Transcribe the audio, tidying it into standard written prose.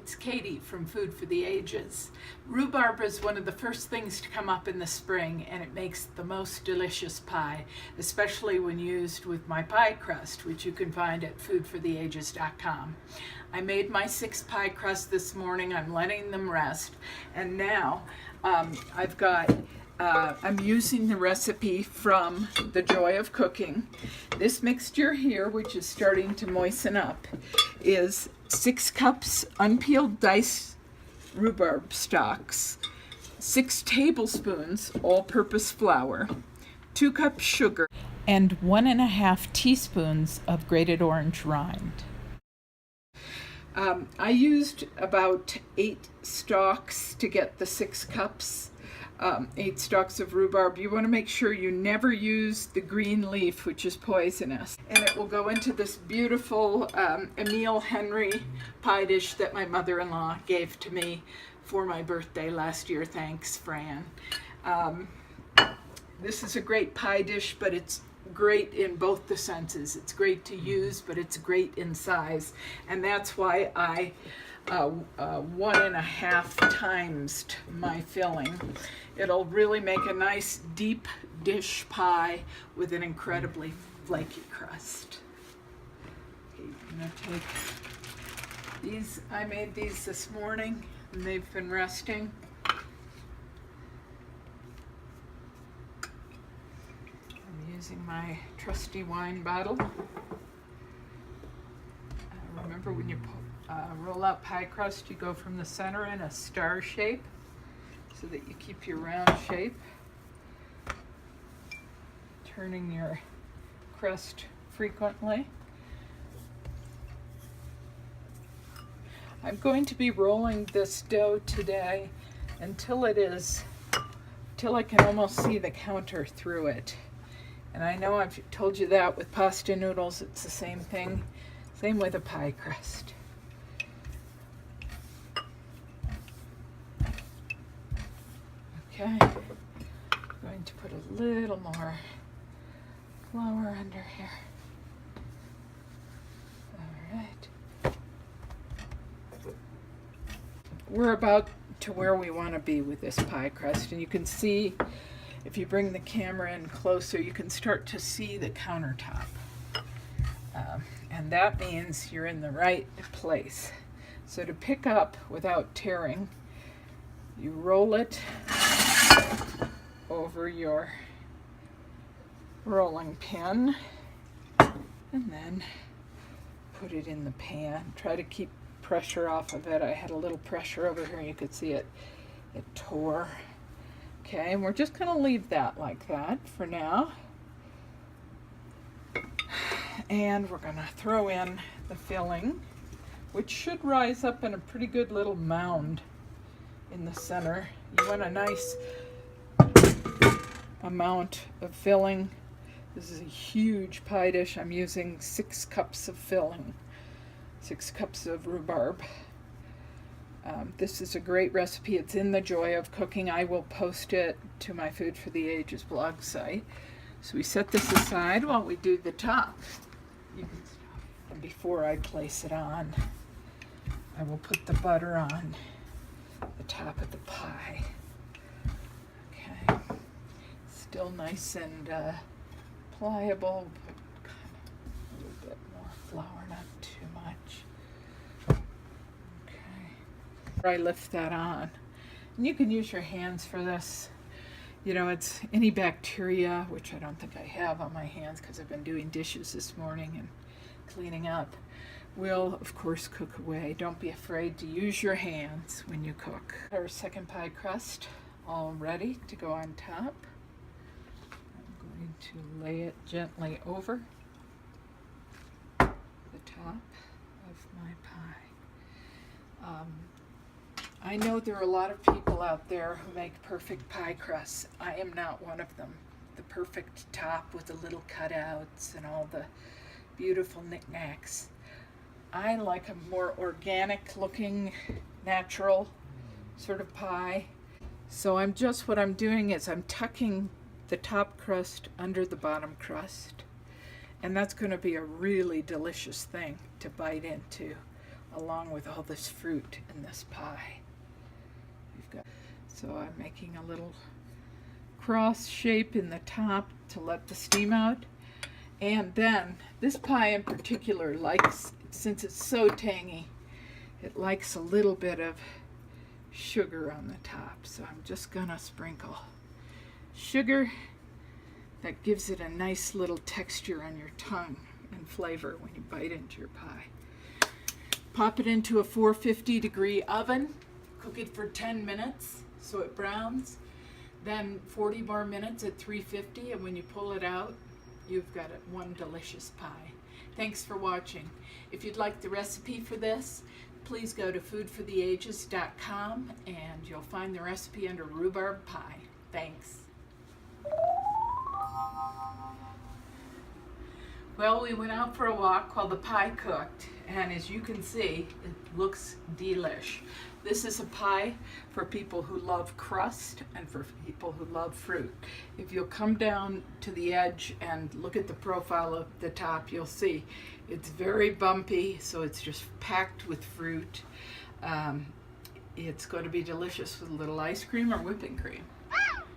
it's Katie from Food for the Ages. Rhubarb is one of the first things to come up in the spring, and it makes the most delicious pie, especially when used with my pie crust, which you can find at foodfortheages.com. I made my 6 pie crusts this morning. I'm letting them rest, and now I'm using the recipe from The Joy of Cooking. This mixture here, which is starting to moisten up, is 6 cups unpeeled diced rhubarb stalks, 6 tablespoons all-purpose flour, 2 cups sugar, and 1.5 teaspoons of grated orange rind. I used about 8 stalks to get the 6 cups. 8 stalks of rhubarb. You want to make sure you never use the green leaf, which is poisonous. And it will go into this beautiful Emile Henry pie dish that my mother-in-law gave to me for my birthday last year. Thanks, Fran. This is a great pie dish, but it's great in both the senses. It's great to use, but it's great in size. And that's why I 1.5 times my filling. It'll really make a nice deep dish pie with an incredibly flaky crust. Okay, I'm gonna take these. I made these this morning and they've been resting. I'm using my trusty wine bottle. Remember, when you roll out pie crust, you go from the center in a star shape so that you keep your round shape. Turning your crust frequently. I'm going to be rolling this dough today until I can almost see the counter through it. And I know I've told you that with pasta noodles, it's the same thing. Same with a pie crust. Okay, I'm going to put a little more flour under here. All right. We're about to where we want to be with this pie crust, and you can see, if you bring the camera in closer, you can start to see the countertop. And that means you're in the right place. So to pick up without tearing, you roll it over your rolling pin and then put it in the pan. Try to keep pressure off of it. I had a little pressure over here. You could see it tore. Okay, and we're just going to leave that like that for now. And we're going to throw in the filling, which should rise up in a pretty good little mound in the center. You want a nice amount of filling. This is a huge pie dish. I'm using 6 cups of filling, 6 cups of rhubarb. This is a great recipe. It's in The Joy of Cooking. I will post it to my Food for the Ages blog site. So we set this aside while we do the top. And before I place it on, I will put the butter on the top of the pie. Okay, still nice and pliable, but kind of a little bit more flour, not too much. Okay, I lift that on, and you can use your hands for this. You know, it's any bacteria, which I don't think I have on my hands because I've been doing dishes this morning and cleaning up, will of course cook away. Don't be afraid to use your hands when you cook. Our second pie crust all ready to go on top. I'm going to lay it gently over the top of my pie. I know there are a lot of people out there who make perfect pie crusts. I am not one of them. The perfect top with the little cutouts and all the beautiful knickknacks. I like a more organic looking, natural sort of pie. So what I'm doing is I'm tucking the top crust under the bottom crust. And that's going to be a really delicious thing to bite into along with all this fruit in this pie. So I'm making a little cross shape in the top to let the steam out. And then this pie in particular likes, since it's so tangy, it likes a little bit of sugar on the top. So I'm just gonna sprinkle sugar. That gives it a nice little texture on your tongue and flavor when you bite into your pie. Pop it into a 450-degree oven. Cook it for 10 minutes so it browns. Then 40 more minutes at 350, and when you pull it out, you've got one delicious pie. Thanks for watching. If you'd like the recipe for this, please go to foodfortheages.com and you'll find the recipe under Rhubarb Pie. Thanks. Well, we went out for a walk while the pie cooked, and as you can see, it looks delish. This is a pie for people who love crust and for people who love fruit. If you'll come down to the edge and look at the profile of the top, you'll see it's very bumpy, so it's just packed with fruit. It's going to be delicious with a little ice cream or whipping cream.